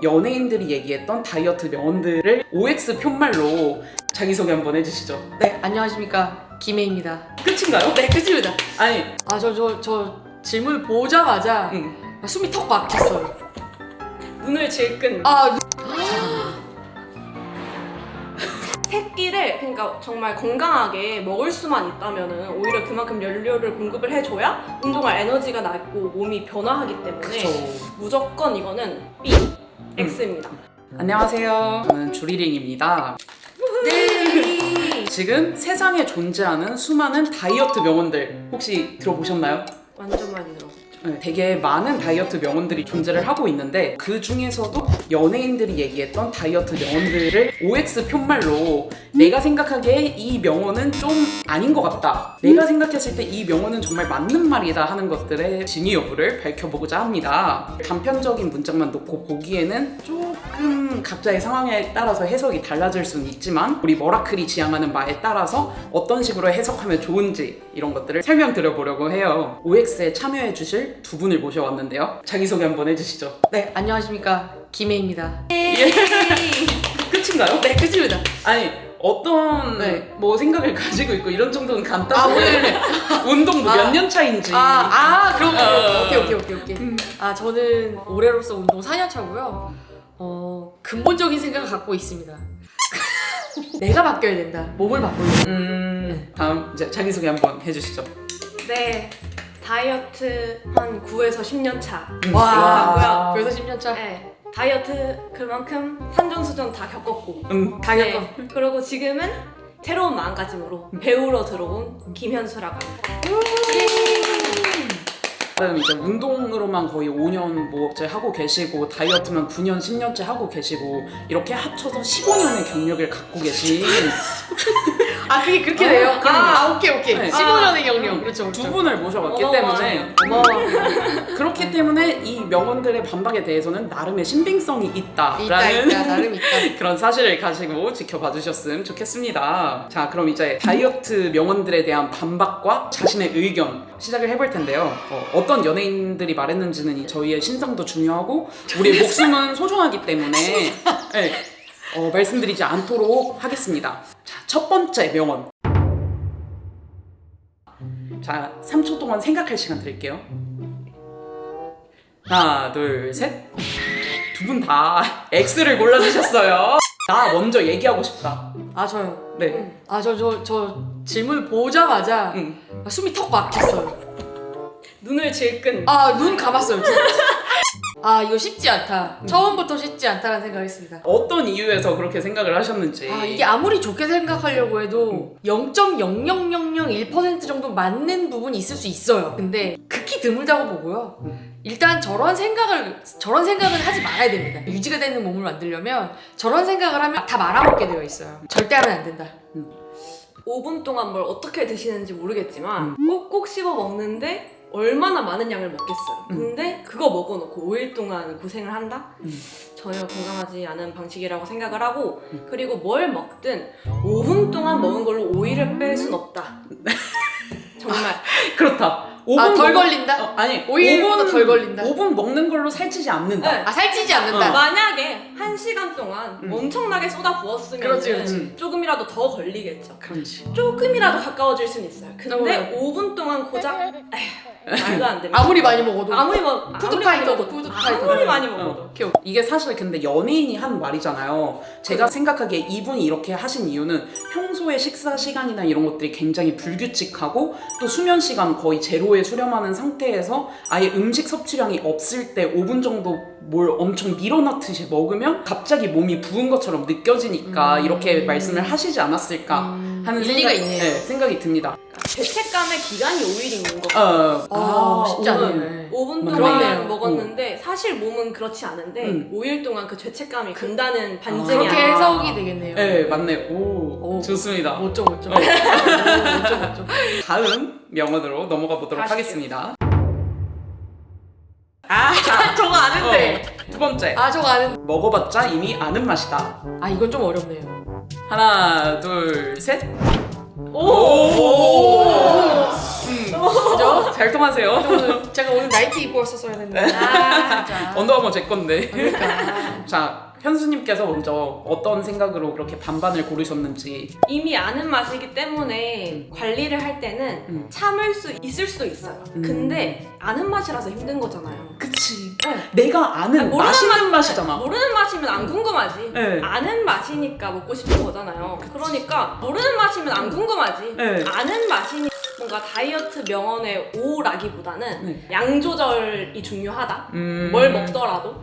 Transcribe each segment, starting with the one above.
연예인들이 얘기했던 다이어트 명언들을 OX 편말로 자기소개 한번 해주시죠. 네, 안녕하십니까. 김혜입니다. 끝인가요? 네, 끝입니다. 아니, 저 질문을 보자마자 숨이 턱 막혔어요. 눈을 질끈. 새끼를 그러니까 정말 건강하게 먹을 수만 있다면은 오히려 그만큼 연료를 공급을 해줘야 운동할 에너지가 나고 몸이 변화하기 때문에 그쵸. 무조건 이거는 B, X입니다. 안녕하세요. 저는 주리링입니다. 네. 지금 세상에 존재하는 수많은 다이어트 명언들 혹시 들어보셨나요? 완전 많이 들었었죠. 네, 되게 많은 다이어트 명언들이 존재를 하고 있는데 그 중에서도 연예인들이 얘기했던 다이어트 명언들을 OX 편말로 내가 생각하기에 이 명언은 좀 아닌 것 같다, 내가 생각했을 때 이 명언은 정말 맞는 말이다 하는 것들의 진위 여부를 밝혀보고자 합니다. 단편적인 문장만 놓고 보기에는 조금 각자의 상황에 따라서 해석이 달라질 수는 있지만 우리 머라클이 지향하는 바에 따라서 어떤 식으로 해석하면 좋은지 이런 것들을 설명드려보려고 해요. OX에 참여해 주실 두 분을 모셔왔는데요. 자기소개 한번 해주시죠. 네, 안녕하십니까. 김혜입니다. 끝인가요? 네, 끝입니다. 아니, 어떤 네. 뭐 생각을 가지고 있고 이런 정도는 간단해. 운동 몇 년 차인지. 그런 거. 오케이. 저는 올해로서 운동 4년 차고요. 근본적인 생각을 갖고 있습니다. 내가 바뀌어야 된다. 몸을 바꿔야 된다. 다음 이제 자기소개 한번 해주시죠. 네, 다이어트 한 9에서 10년 차. 와, 그래서 10년 차. 네, 다이어트 그만큼 산전수전 다 겪었고 다 겪어. 네, 그리고 지금은 새로운 마음가짐으로 배우러 들어온 김현수라고 합니다. 그럼 이제 운동으로만 거의 5년 뭐째 하고 계시고 다이어트만 9년, 10년째 하고 계시고 이렇게 합쳐서 15년의 경력을 갖고 계신 그게 그렇게 돼요? 오케이. 네. 15년의 경력. 그렇죠. 두 분을 모셔봤기 어머, 때문에 그렇기 때문에 이 명언들의 반박에 대해서는 나름의 신빙성이 있다라는 나름 있다. 그런 사실을 가지고 지켜봐 주셨으면 좋겠습니다. 자, 그럼 이제 다이어트 명언들에 대한 반박과 자신의 의견 시작을 해볼 텐데요. 어떤 연예인들이 말했는지는 저희의 신상도 중요하고 우리의 목숨은 소중하기 때문에 네, 말씀드리지 않도록 하겠습니다. 자, 첫 번째 명언. 자, 3초 동안 생각할 시간 드릴게요. 하나, 둘, 셋. 두 분 다 X를 골라주셨어요. 나 먼저 얘기하고 싶다. 저요. 네. 저 질문을 보자마자 숨이 턱 막혔어요. 눈을 질끈. 눈 감았어요. 진짜. 이거 쉽지 않다. 처음부터 쉽지 않다라는 생각을 했습니다. 어떤 이유에서 그렇게 생각을 하셨는지. 이게 아무리 좋게 생각하려고 해도 0.00001% 정도 맞는 부분이 있을 수 있어요. 근데 극히 드물다고 보고요. 일단 저런 생각을 하지 말아야 됩니다. 유지가 되는 몸을 만들려면 저런 생각을 하면 다 말아먹게 되어 있어요. 절대 하면 안 된다. 5분 동안 뭘 어떻게 드시는지 모르겠지만 꼭꼭 씹어 먹는데 얼마나 많은 양을 먹겠어요. 근데 그거 먹어놓고 5일 동안 고생을 한다? 전혀 건강하지 않은 방식이라고 생각을 하고 그리고 뭘 먹든 5분 동안 먹은 걸로 5일을 뺄 순 없다. 정말. 그렇다. 덜 걸린다? 아니, 5일보다 덜 걸린다. 5분 먹는 걸로 살찌지 않는다. 네. 살찌지 않는다. 만약에 1시간 동안 엄청나게 쏟아 부었으면 그렇지. 조금이라도 더 걸리겠죠. 그렇지. 조금이라도 가까워질 수는 있어요. 근데 5분 동안 고작 말도 안 됩니다. 아무리 많이 먹어도. 아무리 푸드파이터도. 많이 먹어도. 이게 사실 근데 연예인이 한 말이잖아요. 제가 생각하기에 이분이 이렇게 하신 이유는 평소에 식사 시간이나 이런 것들이 굉장히 불규칙하고 또 수면 시간 거의 제로에 수렴하는 상태에서 아예 음식 섭취량이 없을 때 5분 정도 뭘 엄청 밀어넣듯이 먹으면 갑자기 몸이 부은 것처럼 느껴지니까 이렇게 말씀을 하시지 않았을까 하는 일리가 있네요. 생각이 듭니다. 죄책감의 기간이 5일인 거. 쉽지 않네요. 5분 그러네요. 동안 먹었는데 사실 몸은 그렇지 않은데 5일 동안 그 죄책감이 간다는 반증이 그렇게 아니라. 해석이 되겠네요. 네, 맞네요. 오, 좋습니다. 멋져. 다음 명언으로 넘어가 보도록 가시죠. 하겠습니다. 저거 아는데. 두 번째. 저거 아는. 먹어봤자 이미 아는 맛이다. 이건 좀 어렵네요. 하나, 둘, 셋. 오! 그죠? 잘 통하세요. 오늘 제가 오늘 나이티 입고 왔었어야 했는데. 아, 진짜. 언더아머 제 건데. 그러니까. 자, 현수님께서 먼저 어떤 생각으로 그렇게 반반을 고르셨는지. 이미 아는 맛이기 때문에 관리를 할 때는 참을 수 있을 수도 있어요. 근데 아는 맛이라서 힘든 거잖아요. 그치. 네. 내가 아는 아니, 모르는 맛있는 맛이잖아. 모르는 맛이면 안 궁금하지. 네. 아는 맛이니까 먹고 싶은 거잖아요. 그러니까 모르는 맛이면 안 궁금하지. 네. 아는 맛이니 뭔가 다이어트 명언의 오라기보다는 네. 양 조절이 중요하다. 뭘 먹더라도.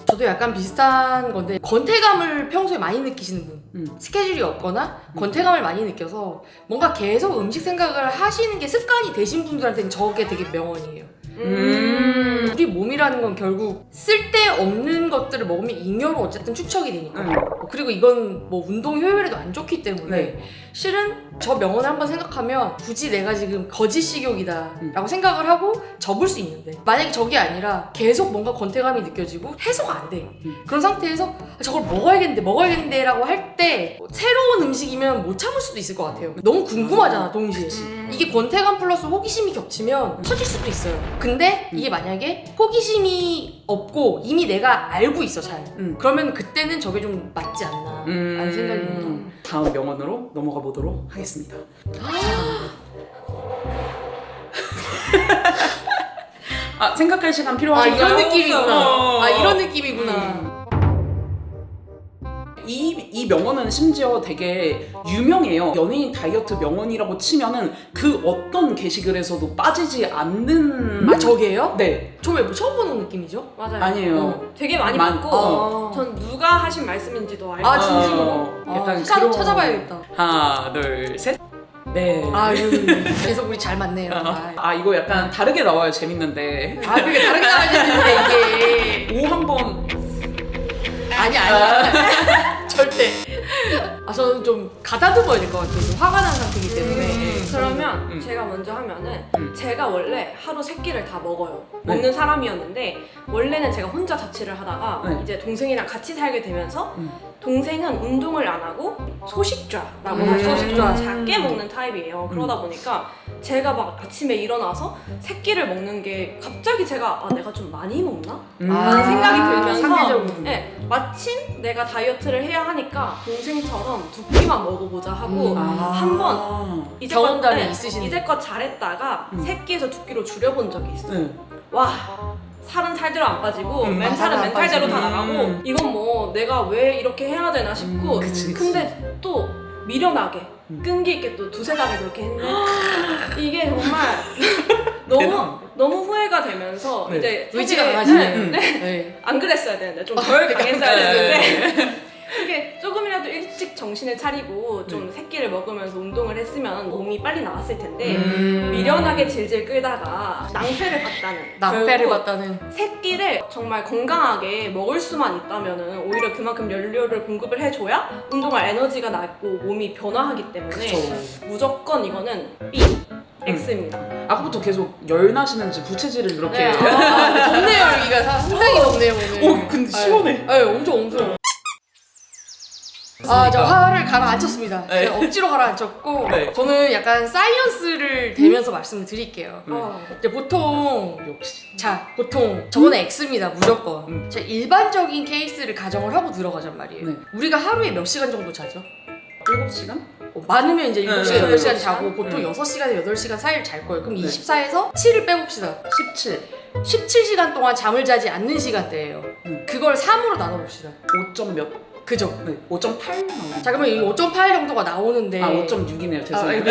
저도 약간 비슷한 건데 권태감을 평소에 많이 느끼시는 분 스케줄이 없거나 권태감을 많이 느껴서 뭔가 계속 음식 생각을 하시는 게 습관이 되신 분들한테는 저게 되게 명언이에요. 우리 몸이라는 건 결국 쓸데없는 것들을 먹으면 잉여로 어쨌든 축적이 되니까 그리고 이건 뭐 운동 효율에도 안 좋기 때문에 네. 실은 저 명언을 한번 생각하면 굳이 내가 지금 거짓 식욕이다 라고 생각을 하고 접을 수 있는데 만약에 저게 아니라 계속 뭔가 권태감이 느껴지고 해소가 안 돼. 그런 상태에서 저걸 먹어야겠는데 라고 할 때 새로운 음식이면 못 참을 수도 있을 것 같아요. 너무 궁금하잖아 동시에. 이게 권태감 플러스 호기심이 겹치면 터질 수도 있어요. 근데 이게 만약에 호기심이 없고 이미 내가 알고 있어 잘. 그러면 그때는 저게 좀 맞지 않나 라는 생각이 듭니다. 다음 명언으로 넘어가 보도록 하겠습니다. 아, 생각할 시간 아 필요하신가요? 이런 느낌이구나. 어. 아 이런 느낌이구나. 이 명언은 심지어 되게 유명해요. 연예인 다이어트 명언이라고 치면은 그 어떤 게시글에서도 빠지지 않는. 아 저게요? 네. 저 왜 처음 보는 느낌이죠? 맞아요. 아니에요. 되게 많이 많- 봤고 어. 전 누가 하신 말씀인지도 알고 아 진심으로? 약간 약간 찾아봐야겠다. 하나, 둘, 셋. 네. 아유 계속 우리 잘 맞네요. 아, 이거 약간 다르게 나와야 재밌는데. 아 그게 다르게 나와야 되는데 이게 오 한번. 아니 절대. 아 저는 좀 가다듬어야 될 것 같아요. 좀 화가 난 상태이기 때문에. 그러면 제가 먼저 하면은 제가 원래 하루 3끼를 다 먹어요. 네. 먹는 사람이었는데 원래는 제가 혼자 자취를 하다가 네. 이제 동생이랑 같이 살게 되면서 동생은 운동을 안 하고 소식좌라고 하죠. 소식좌. 작게 먹는 타입이에요. 그러다 보니까 제가 막 아침에 일어나서 3끼를 먹는 게 갑자기 제가 내가 좀 많이 먹나? 라는 생각이 들면서 상대적으로. 네, 마침 내가 다이어트를 해야 하니까 동생처럼 2끼만 먹어보자 하고 한번 경험담이 있으시네. 이제껏 잘했다가 3끼에서 2끼로 줄여본 적이 있어요. 네. 와 살은 살대로 안 빠지고 살은 멘탈은 안 멘탈대로 다 빠지네. 나가고 이건 뭐 내가 왜 이렇게 해야 되나 싶고 그치. 근데 또 미련하게 끈기 있게 또 2-3달을 그렇게 했는데 이게 정말 너무 후회가 되면서 네. 이제 의지가 사실- 강하시네. 네. 안 그랬어야 되는데 좀 덜 강했어야 네. 됐는데 이게 조금이라도 일찍 정신을 차리고 좀 새끼를 먹으면서 운동을 했으면 몸이 빨리 나왔을 텐데 미련하게 질질 끌다가 낭패를 봤다는 낭패를 결국 봤다는. 새끼를 정말 건강하게 먹을 수만 있다면은 오히려 그만큼 연료를 공급을 해줘야 운동할 에너지가 나고 몸이 변화하기 때문에 그쵸. 무조건 이거는 B, X입니다. 아까부터 계속 열 나시는지 부채질을 이렇게. 네. 덥네요 여기가 상당히 덥네요 오늘. 오, 근데 시원해. 네, 엄청. 저 화를 가라앉혔습니다. 네. 제가 억지로 가라앉혔고 네. 저는 약간 사이언스를 대면서 말씀을 드릴게요. 이제 보통 역시. 보통 저거는 X입니다 무조건. 제가 일반적인 케이스를 가정을 하고 들어가잔 말이에요. 네. 우리가 하루에 몇 시간 정도 자죠? 7시간? 많으면 이제 7시간, 네. 8시간 자고 보통 6시간에 8시간 사이를 잘 거예요. 그럼 네. 24에서 7을 빼봅시다. 17. 17시간 동안 잠을 자지 않는 시간대예요. 그걸 3으로 나눠봅시다. 5점 몇? 그죠? 네. 5.8 나오네. 자 그러면 이 5.8 정도가 나오는데 아, 5.6이네요. 죄송해요.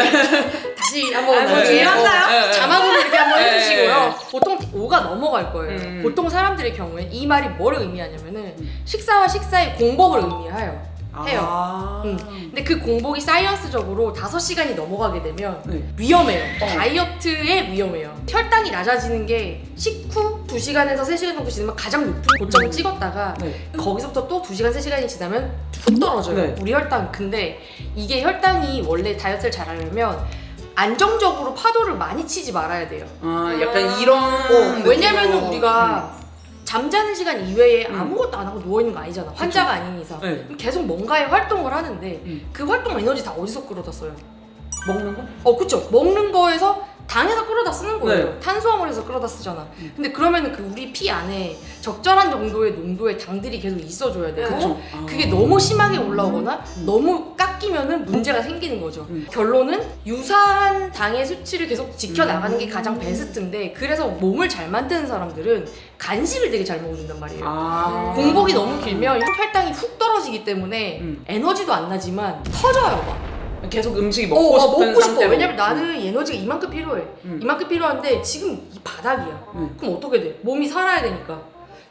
다시 한번 뭐 중요한가요? 자막으로 이렇게 한번 네. 해주시고요. 보통 5가 넘어갈 거예요. 보통 사람들의 경우에 이 말이 뭐를 의미하냐면은 식사와 식사의 공복을 의미해요. 해요. 아. 근데 그 공복이 사이언스적으로 5시간이 넘어가게 되면 네. 위험해요. 어. 다이어트에 위험해요. 혈당이 낮아지는 게 식후 2시간에서 3시간 정도 지나면 가장 높은 고점을 찍었다가 네. 거기서부터 또 2시간, 3시간이 지나면 툭 떨어져요. 네. 우리 혈당. 근데 이게 혈당이 원래 다이어트를 잘하려면 안정적으로 파도를 많이 치지 말아야 돼요. 아, 약간 이런. 왜냐면 느낌으로. 우리가 잠자는 시간 이외에 아무것도 안 하고 누워있는 거 아니잖아. 환자가 아닌 이상. 네. 그럼 계속 뭔가의 활동을 하는데 그 활동 에너지 다 어디서 끌어다 써요? 먹는 거? 그쵸. 먹는 거에서 당에서 끌어다 쓰는 거예요. 네. 탄수화물에서 끌어다 쓰잖아. 근데 그러면 그 우리 피 안에 적절한 정도의 농도의 당들이 계속 있어줘야 되고 그쵸. 그게 너무 심하게 올라오거나 너무 깎이면은 문제가 생기는 거죠. 결론은 유사한 당의 수치를 계속 지켜나가는 게 가장 베스트인데 그래서 몸을 잘 만드는 사람들은 간식을 되게 잘 먹어준단 말이에요. 아. 공복이 너무 길면 혈당이 훅 떨어지기 때문에 에너지도 안 나지만 터져요 막. 계속 음식이 먹고 싶은 먹고 싶어. 상태로. 왜냐면 나는 에너지가 이만큼 필요해. 이만큼 필요한데 지금 이 바닥이야. 그럼 어떻게 돼? 몸이 살아야 되니까.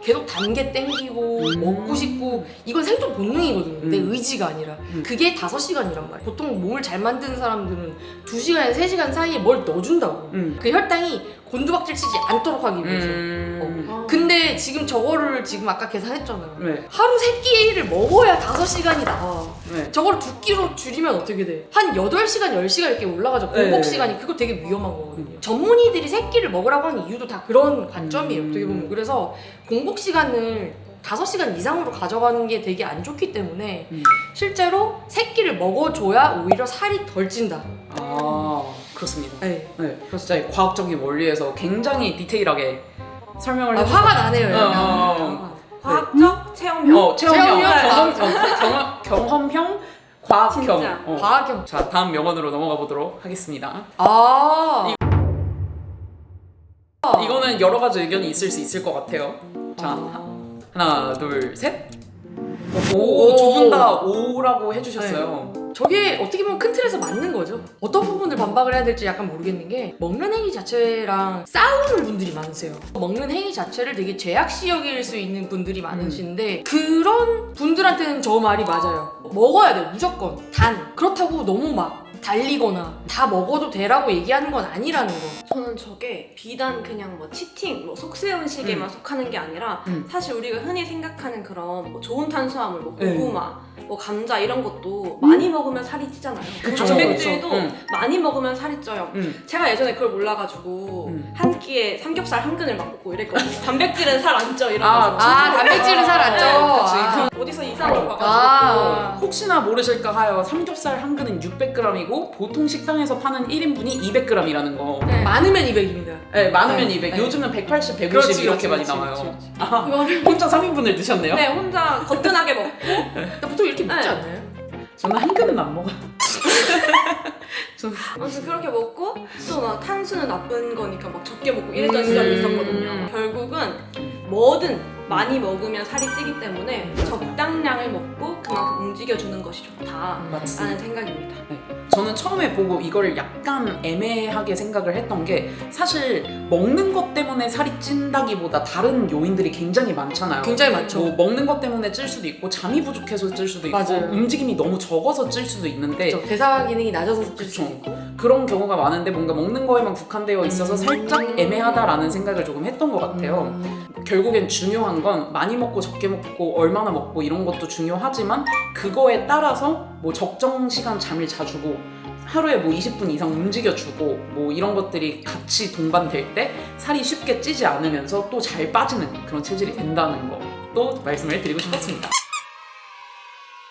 계속 단계 땡기고 먹고 싶고 이건 생존 본능이거든요. 내 의지가 아니라. 그게 5시간이란 말이야. 보통 몸을 잘 만드는 사람들은 2시간에서 3시간 사이에 뭘 넣어준다고. 그 혈당이 곤두박질 치지 않도록 하기 위해서. 근데 지금 저거를 지금 아까 계산했잖아요. 네. 하루 3끼를 먹어야 5시간이 나와. 네. 저걸 2끼로 줄이면 어떻게 돼? 한 8시간, 10시간 이렇게 올라가죠. 공복 시간이. 그거 되게 위험한 거거든요. 전문의들이 3끼를 먹으라고 하는 이유도 다 그런 관점이에요. 어떻게 보면. 그래서 공복 시간을 5시간 이상으로 가져가는 게 되게 안 좋기 때문에 실제로 3끼를 먹어줘야 오히려 살이 덜 찐다. 아, 그렇습니다. 네. 네. 진짜 과학적인 원리에서 굉장히 디테일하게 설명을 해주셔서 화가 나네요. 약간. 과학적 체험형. 체험형, 체험형? 경험형, 과학형. 진짜. 과학형. 자, 다음 명언으로 넘어가 보도록 하겠습니다. 이거는 여러 가지 의견이 있을 수 있을 것 같아요. 자, 하나, 둘, 셋. 오, 두 분 다 오라고 해주셨어요. 저게 어떻게 보면 큰 틀에서 맞는 거죠. 어떤 부분을 반박을 해야 될지 약간 모르겠는 게 먹는 행위 자체랑 싸우는 분들이 많으세요. 먹는 행위 자체를 되게 죄악시 여길 수 있는 분들이 많으신데 그런 분들한테는 저 말이 맞아요. 먹어야 돼 무조건. 단 그렇다고 너무 막 달리거나 다 먹어도 되라고 얘기하는 건 아니라는 거. 저는 저게 비단 그냥 뭐 치팅, 뭐 속세음식에만 속하는 게 아니라 사실 우리가 흔히 생각하는 그런 뭐 좋은 탄수화물, 뭐 고구마, 뭐 감자 이런 것도 많이 먹으면 살이 찌잖아요. 그쵸, 단백질도 그쵸. 많이 먹으면 살이 쪄요. 제가 예전에 그걸 몰라가지고 한 끼에 삼겹살 한 근을 막 먹고 이랬거든요. 단백질은 살 안 쪄 이러면서. 단백질은 살 안 쪄. 어디서 이상을 봐가지고. 혹시나 모르실까 하여 삼겹살 한 근은 600g이고 보통 식당에서 파는 1인분이 200g이라는 거. 많으면 200입니다. 네, 많으면 네. 200. 네. 요즘은 180, 150 그렇지, 이렇게 그렇지, 많이 그렇지, 나와요. 그렇지. 이거를 혼자 3인분을 드셨네요? 네, 혼자 거뜬하게 먹고 보통 이렇게 먹지 네. 않나요? 저는 한 근은 안 먹어요. 아무튼 그렇게 먹고 또 막 탄수는 나쁜 거니까 막 적게 먹고 이랬던 시절이 있었거든요. 결국은 뭐든 많이 먹으면 살이 찌기 때문에 적당량을 먹고 그만큼 움직여주는 것이 좋다라는 맞습니다. 생각입니다. 네. 저는 처음에 보고 이거를 약간 애매하게 생각을 했던 게 사실 먹는 것 때문에 살이 찐다기보다 다른 요인들이 굉장히 많잖아요. 굉장히 많죠. 뭐 먹는 것 때문에 찔 수도 있고 잠이 부족해서 찔 수도 있고 맞아요. 움직임이 너무 적어서 찔 수도 있는데 그렇죠. 대사 기능이 낮아서 찔 수 그쵸. 있고. 그런 경우가 많은데 뭔가 먹는 거에만 국한되어 있어서 살짝 애매하다라는 생각을 조금 했던 것 같아요. 결국엔 중요한 건 많이 먹고 적게 먹고 얼마나 먹고 이런 것도 중요하지만 그거에 따라서 뭐 적정 시간 잠을 자주고 하루에 뭐 20분 이상 움직여주고 뭐 이런 것들이 같이 동반될 때 살이 쉽게 찌지 않으면서 또 잘 빠지는 그런 체질이 된다는 것도 말씀을 드리고 싶었습니다.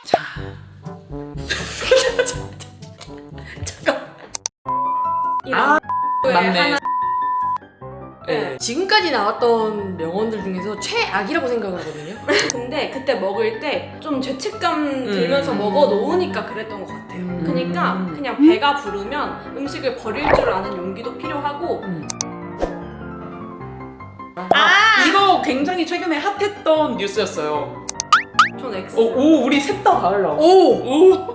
자, 맞네. 네. 지금까지 나왔던 명언들 중에서 최악이라고 생각을 하거든요. 근데 그때 먹을 때 좀 죄책감 들면서 먹어 놓으니까 그랬던 것 같아요. 그러니까 그냥 배가 부르면 음식을 버릴 줄 아는 용기도 필요하고 이거 굉장히 최근에 핫했던 뉴스였어요. 전 X. 오, 우리 셋 다 달라. 오!